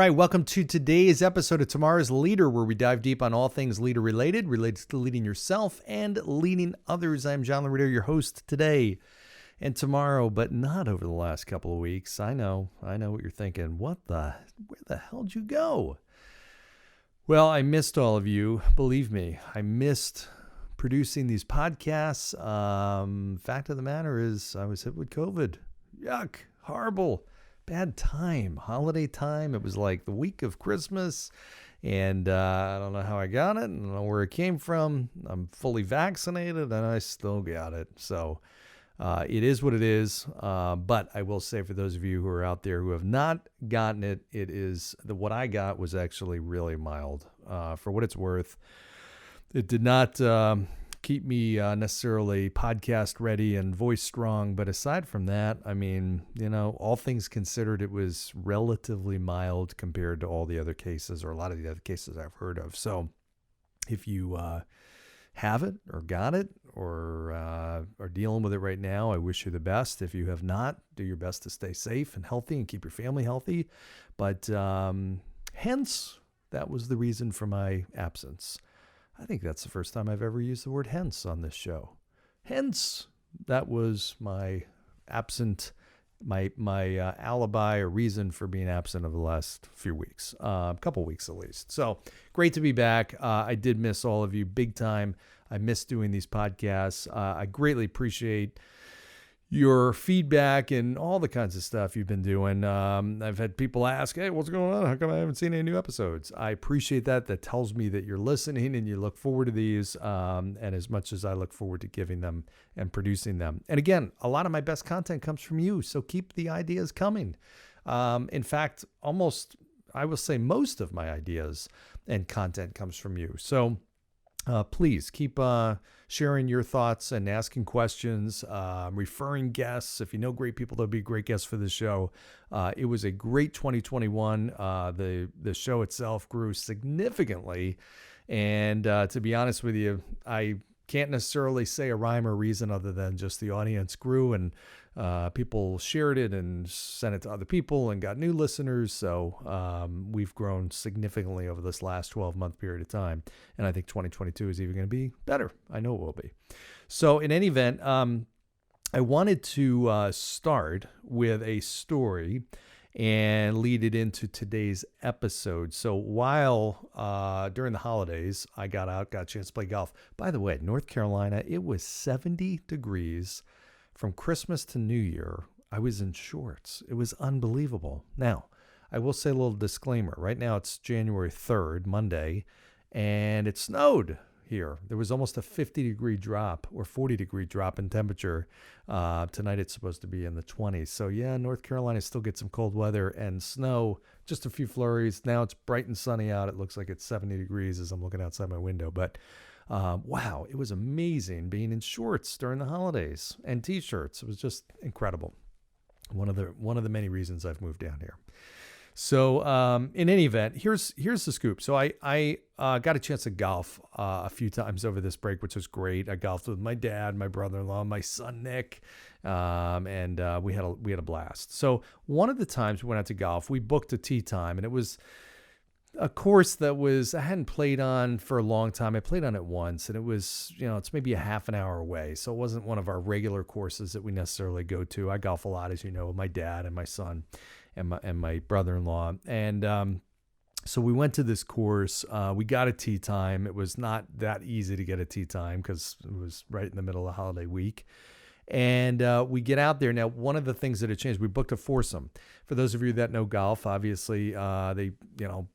right, welcome to today's episode of Tomorrow's Leader, where we dive deep on all things leader related to leading yourself and leading others. I'm John Laurito, your host today and tomorrow, but not over the last couple of weeks. I know what you're thinking. Where the hell'd you go? Well, I missed all of you. Believe me, I missed producing these podcasts. Fact of the matter is I was hit with COVID. Yuck, horrible. Bad time, holiday time. It was like the week of Christmas, and I don't know how I got it. I don't know where it came from. I'm fully vaccinated, and I still got it. So it is what it is. But I will say, for those of you who are out there who have not gotten it, what I got was actually really mild. For what it's worth, it did not keep me necessarily podcast ready and voice strong. But aside from that, I mean, all things considered, it was relatively mild compared to all the other cases, or a lot of the other cases I've heard of. So if you have it or got it or are dealing with it right now, I wish you the best. If you have not, do your best to stay safe and healthy and keep your family healthy. But hence, that was the reason for my absence. I think that's the first time I've ever used the word hence on this show. Hence, that was my alibi or reason for being absent over the last few weeks, a couple weeks at least. So great to be back. I did miss all of you big time. I miss doing these podcasts. I greatly appreciate your feedback and all the kinds of stuff you've been doing. I've had people ask, hey, what's going on? How come I haven't seen any new episodes? I appreciate that. That tells me that you're listening and you look forward to these. And as much as I look forward to giving them and producing them. And again, a lot of my best content comes from you. So keep the ideas coming. In fact, I will say most of my ideas and content comes from you. So please keep sharing your thoughts and asking questions, referring guests. If you know great people, they'll be great guests for the show. It was a great 2021. The show itself grew significantly. And to be honest with you, I can't necessarily say a rhyme or reason other than just the audience grew and people shared it and sent it to other people and got new listeners. So we've grown significantly over this last 12-month period of time. And I think 2022 is even going to be better. I know it will be. So in any event, I wanted to start with a story and lead it into today's episode. So while during the holidays, I got a chance to play golf. By the way, North Carolina, it was 70 degrees from Christmas to New Year. I was in shorts. It was unbelievable. Now, I will say a little disclaimer. Right now, it's January 3rd, Monday, and it snowed here. There was almost a 50-degree drop or 40-degree drop in temperature. Tonight, it's supposed to be in the 20s. So, yeah, North Carolina still gets some cold weather and snow, just a few flurries. Now it's bright and sunny out. It looks like it's 70 degrees as I'm looking outside my window. But wow, it was amazing being in shorts during the holidays and T-shirts. It was just incredible. One of the many reasons I've moved down here. So in any event, here's the scoop. So I got a chance to golf a few times over this break, which was great. I golfed with my dad, my brother-in-law, my son Nick, and we had a blast. So one of the times we went out to golf, we booked a tee time, and it was a course that I hadn't played on for a long time. I played on it once, and it was, it's maybe a half an hour away. So it wasn't one of our regular courses that we necessarily go to. I golf a lot, as you know, with my dad and my son and my brother-in-law. And so we went to this course. We got a tee time. It was not that easy to get a tee time because it was right in the middle of holiday week. And we get out there. Now, one of the things that had changed, we booked a foursome. For those of you that know golf, obviously, they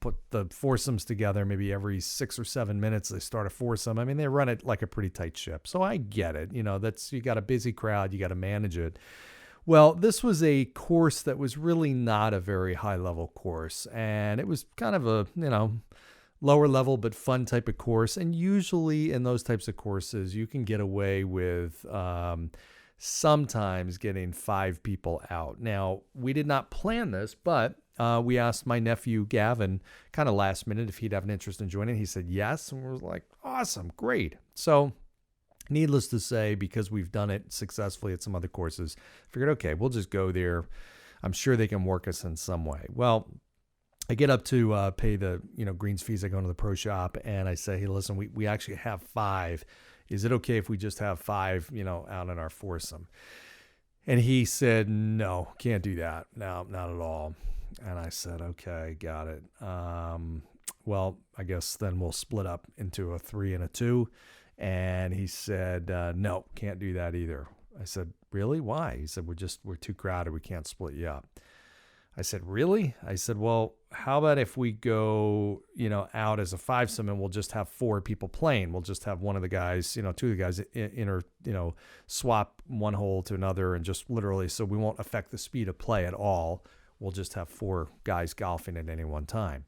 put the foursomes together maybe every 6 or 7 minutes. They start a foursome. I mean, they run it like a pretty tight ship. So I get it. You got a busy crowd. You got to manage it. Well, this was a course that was really not a very high-level course. And it was kind of a, lower level but fun type of course. And usually in those types of courses, you can get away with sometimes getting 5 people out. Now, we did not plan this, but we asked my nephew, Gavin, kind of last minute if he'd have an interest in joining. He said yes, and we were like, awesome, great. So needless to say, because we've done it successfully at some other courses, figured, okay, we'll just go there. I'm sure they can work us in some way. Well, I get up to pay the greens fees. I go into the pro shop and I say, hey, listen, we actually have 5. Is it okay if we just have 5 out in our foursome? And he said, no, can't do that. No, not at all. And I said, okay, got it. Well, I guess then we'll split up into a 3 and a 2. And he said, no, can't do that either. I said, really? Why? He said, we're too crowded. We can't split you up. I said, really? I said, well, how about if we go, out as a 5-some and we'll just have 4 people playing. We'll just have one of the guys, 2 of the guys swap one hole to another and just literally, so we won't affect the speed of play at all. We'll just have 4 guys golfing at any one time.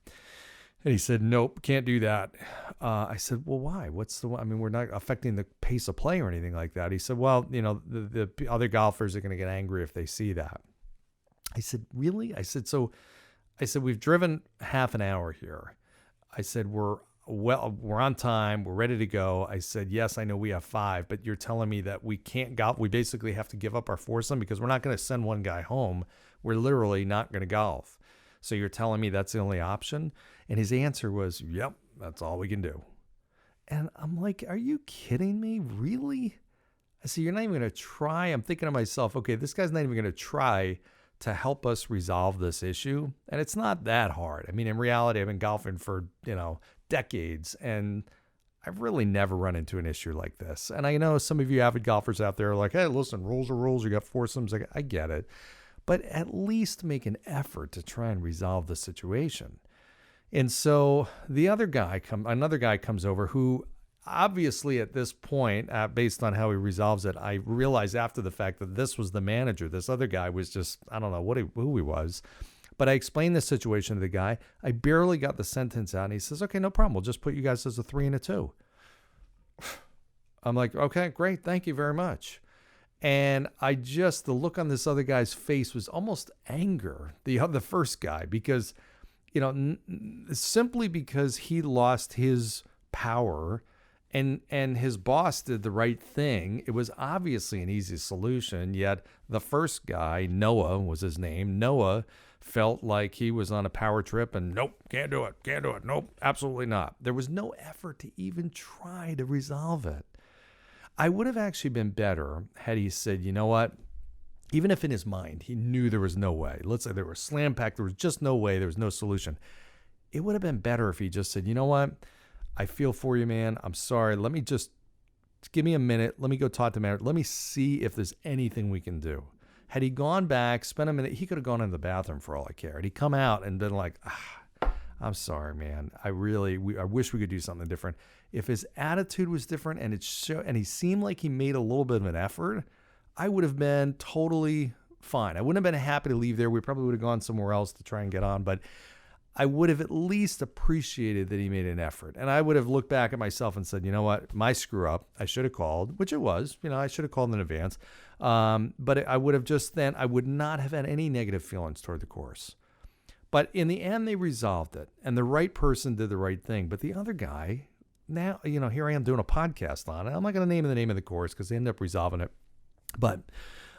And he said, nope, can't do that. I said, well, why? We're not affecting the pace of play or anything like that. He said, well, the other golfers are going to get angry if they see that. I said, really? I said, we've driven half an hour here. I said, we're on time. We're ready to go. I said, yes, I know we have 5, but you're telling me that we can't golf. We basically have to give up our foursome because we're not going to send one guy home. We're literally not going to golf. So you're telling me that's the only option? And his answer was, yep, that's all we can do. And I'm like, are you kidding me? Really? I said, you're not even going to try? I'm thinking to myself, okay, this guy's not even going to try to help us resolve this issue. And it's not that hard. I mean, in reality, I've been golfing for, decades, and I've really never run into an issue like this. And I know some of you avid golfers out there are like, hey, listen, rules are rules. You got foursomes. I get it. But at least make an effort to try and resolve the situation. And so another guy comes over who obviously at this point, based on how he resolves it, I realized after the fact that this was the manager. This other guy was just, I don't know who he was. But I explained the situation to the guy. I barely got the sentence out. And he says, okay, no problem. We'll just put you guys as a 3 and a 2. I'm like, okay, great. Thank you very much. And the look on this other guy's face was almost anger, the first guy, because, simply because he lost his power and his boss did the right thing. It was obviously an easy solution, yet the first guy, Noah was his name, Noah felt like he was on a power trip and nope, can't do it, nope, absolutely not. There was no effort to even try to resolve it. I would have actually been better had he said, you know what, even if in his mind he knew there was no way, let's say there was slam packed, there was just no way, there was no solution. It would have been better if he just said, you know what, I feel for you, man. I'm sorry. Let me just give me a minute. Let me go talk to the manager. Let me see if there's anything we can do. Had he gone back, spent a minute, he could have gone in the bathroom for all I care. Had he come out and been like, I'm sorry, man. I wish we could do something different. If his attitude was different and and he seemed like he made a little bit of an effort, I would have been totally fine. I wouldn't have been happy to leave there. We probably would have gone somewhere else to try and get on, but I would have at least appreciated that he made an effort. And I would have looked back at myself and said, you know what, my screw up, I should have called, which it was, I should have called in advance. But I would have I would not have had any negative feelings toward the course. But in the end, they resolved it and the right person did the right thing. But the other guy, now, here I am doing a podcast on it. I'm not going to name the name of the course because they end up resolving it. But,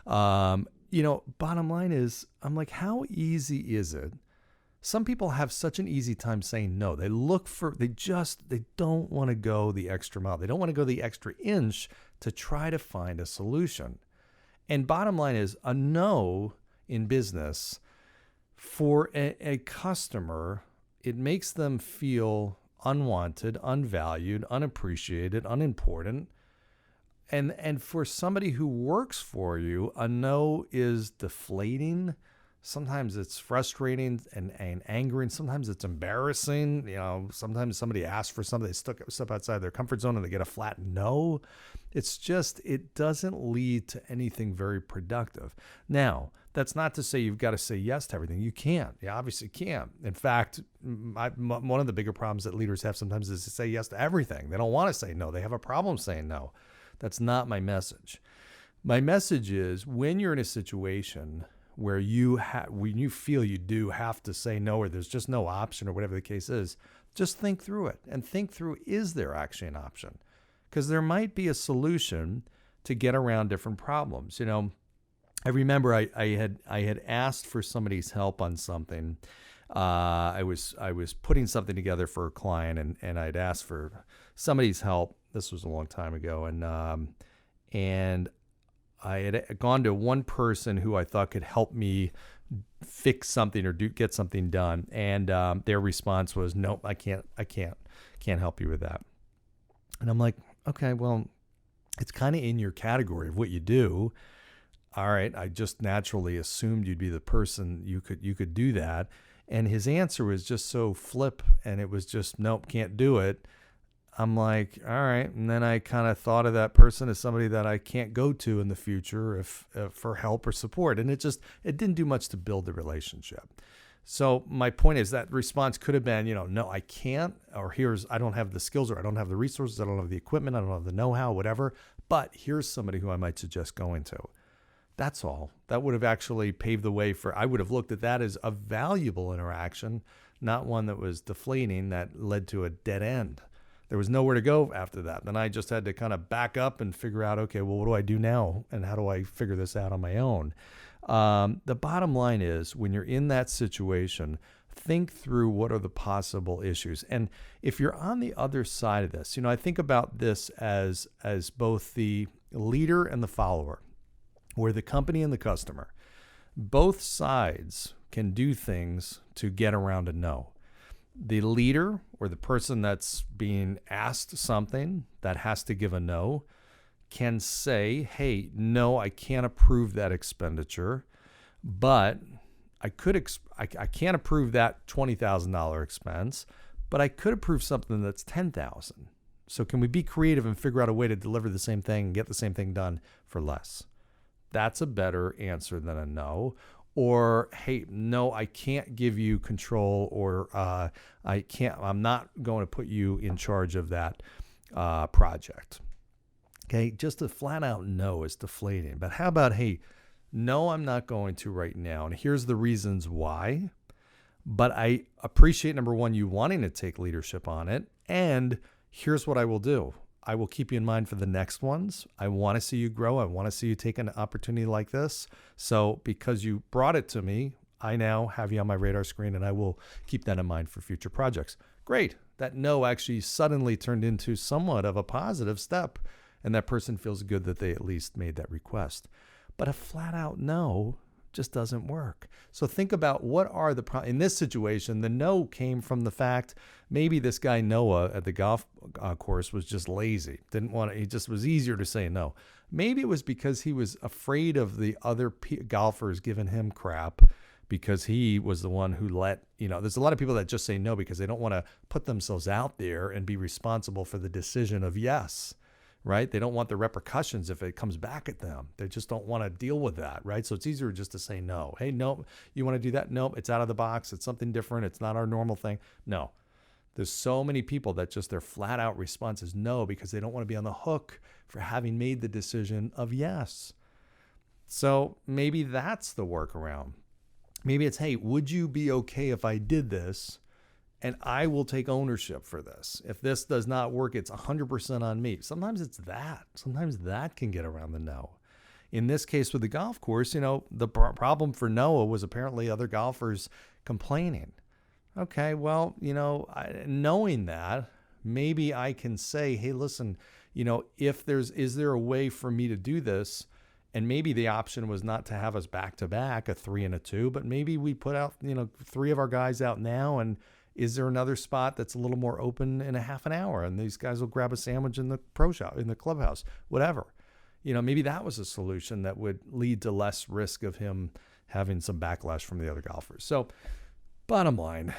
bottom line is, I'm like, how easy is it? Some people have such an easy time saying no. They don't want to go the extra mile. They don't want to go the extra inch to try to find a solution. And bottom line is, a no in business for a customer, it makes them feel unwanted, unvalued, unappreciated, unimportant. And for somebody who works for you, a no is deflating. Sometimes it's frustrating and angering. Sometimes it's embarrassing. Sometimes somebody asks for something, they step outside their comfort zone and they get a flat no. It doesn't lead to anything very productive. Now, that's not to say you've got to say yes to everything. You can't. You obviously can't. In fact, one of the bigger problems that leaders have sometimes is to say yes to everything. They don't want to say no. They have a problem saying no. That's not my message. My message is, when you're in a situation where when you feel you do have to say no, or there's just no option, or whatever the case is, just think through it and think through, is there actually an option? Because there might be a solution to get around different problems. I remember I had asked for somebody's help on something I was putting something together for a client, and I'd asked for somebody's help. This was a long time ago, and I had gone to one person who I thought could help me fix something or get something done, and their response was, "Nope, I can't help you with that." And I'm like, okay, well, it's kind of in your category of what you do. All right, I just naturally assumed you'd be the person you could do that. And his answer was just so flip, and it was just, "Nope, can't do it." I'm like, all right. And then I kind of thought of that person as somebody that I can't go to in the future if for help or support. And it didn't do much to build the relationship. So my point is that response could have been, "No, I can't," or I don't have the skills, or I don't have the resources, I don't have the equipment, I don't have the know-how, whatever, but here's somebody who I might suggest going to. That's all. That would have actually paved the way I would have looked at that as a valuable interaction, not one that was deflating, that led to a dead end. There was nowhere to go after that. Then I just had to kind of back up and figure out, okay, well, what do I do now? And how do I figure this out on my own? The bottom line is, when you're in that situation, think through what are the possible issues. And if you're on the other side of this, I think about this as both the leader and the follower, or the company and the customer. Both sides can do things to get around a no. The leader, or the person that's being asked something that has to give a no, can say, "Hey, no, I can't approve that expenditure, but I can't approve that $20,000 expense, but I could approve something that's $10,000. So can we be creative and figure out a way to deliver the same thing and get the same thing done for less?" That's a better answer than a no. Or, "Hey, no, I can't give you control," or I'm not going to put you in charge of that project. Okay, just a flat out no is deflating. But how about, "Hey, no, I'm not going to right now, and here's the reasons why, but I appreciate, number one, you wanting to take leadership on it, and here's what I will do. I will keep you in mind for the next ones. I want to see you grow. I want to see you take an opportunity like this. So because you brought it to me, I now have you on my radar screen, and I will keep that in mind for future projects." Great. That no actually suddenly turned into somewhat of a positive step, and that person feels good that they at least made that request. But a flat out no just doesn't work. So think about what are in this situation, the no came from the fact maybe this guy Noah at the golf course was just lazy. He just was easier to say no. Maybe it was because he was afraid of the other golfers giving him crap, because he was the one who there's a lot of people that just say no because they don't want to put themselves out there and be responsible for the decision of yes. Right? They don't want the repercussions if it comes back at them. They just don't want to deal with that, right? So it's easier just to say no. "Hey, no, you want to do that? Nope, it's out of the box. It's something different. It's not our normal thing." No. There's so many people that just their flat out response is no, because they don't want to be on the hook for having made the decision of yes. So maybe that's the workaround. Maybe it's, "Hey, would you be okay if I did this? And I will take ownership for this. If this does not work, it's 100% on me." Sometimes it's that. Sometimes that can get around the no. In this case with the golf course, the problem for Noah was apparently other golfers complaining. Okay, well, knowing that, maybe I can say, "Hey, listen, is there a way for me to do this?" And maybe the option was not to have us back to back, a 3 and a 2, but maybe we put out, 3 of our guys out now, and is there another spot that's a little more open in a half an hour, and these guys will grab a sandwich in the pro shop, in the clubhouse, whatever. Maybe that was a solution that would lead to less risk of him having some backlash from the other golfers. So bottom line,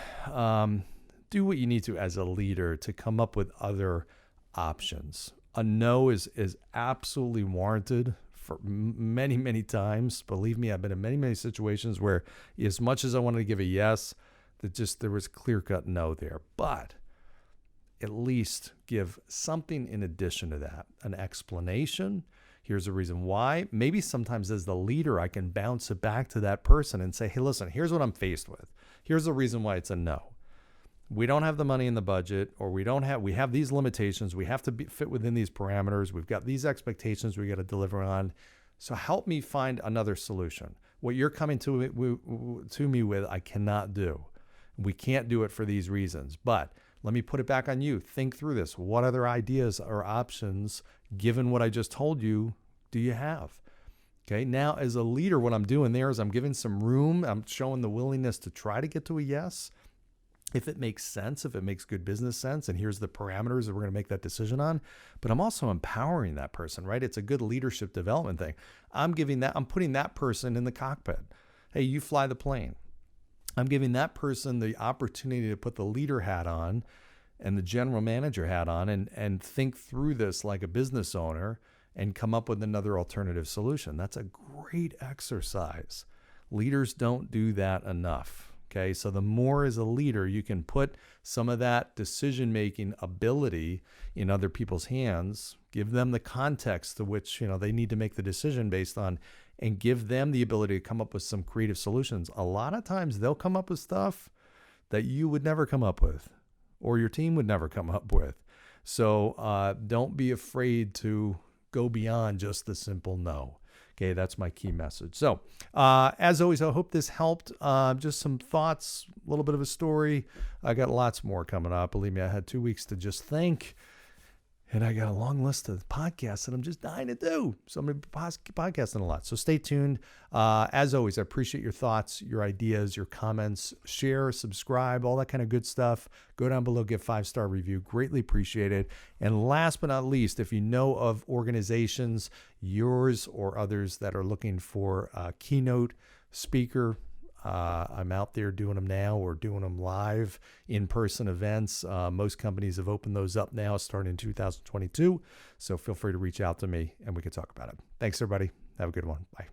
do what you need to as a leader to come up with other options. A no is absolutely warranted for many, many times. Believe me, I've been in many, many situations where as much as I wanted to give a yes, there was clear-cut no there. But at least give something in addition to that, an explanation. Here's the reason why. Maybe sometimes as the leader, I can bounce it back to that person and say, "Hey, listen, here's what I'm faced with. Here's the reason why it's a no. We don't have the money in the budget, or we have these limitations. We have to fit within these parameters. We've got these expectations we got to deliver on. So help me find another solution. What you're coming to me with, I cannot do. We can't do it for these reasons. But let me put it back on you. Think through this. What other ideas or options, given what I just told you, do you have? Okay, now as a leader, what I'm doing there is I'm giving some room. I'm showing the willingness to try to get to a yes. If it makes sense, if it makes good business sense, and here's the parameters that we're going to make that decision on. But I'm also empowering that person, right? It's a good leadership development thing. I'm putting that person in the cockpit. Hey, you fly the plane. I'm giving that person the opportunity to put the leader hat on and the general manager hat on and think through this like a business owner and come up with another alternative solution. That's a great exercise. Leaders don't do that enough. Okay, so the more as a leader you can put some of that decision-making ability in other people's hands, give them the context to which they need to make the decision based on, and give them the ability to come up with some creative solutions. A lot of times they'll come up with stuff that you would never come up with, or your team would never come up with. So don't be afraid to go beyond just the simple no. Okay, that's my key message. So as always, I hope this helped. Just some thoughts, a little bit of a story. I got lots more coming up. Believe me, I had 2 weeks to just think. And I got a long list of podcasts that I'm just dying to do. So I'm going to be podcasting a lot. So stay tuned. As always, I appreciate your thoughts, your ideas, your comments. Share, subscribe, all that kind of good stuff. Go down below, give 5-star review. Greatly appreciate it. And last but not least, if you know of organizations, yours or others, that are looking for a keynote speaker, I'm out there doing them now, or doing them live in-person events. Most companies have opened those up now starting in 2022. So feel free to reach out to me and we can talk about it. Thanks, everybody. Have a good one. Bye.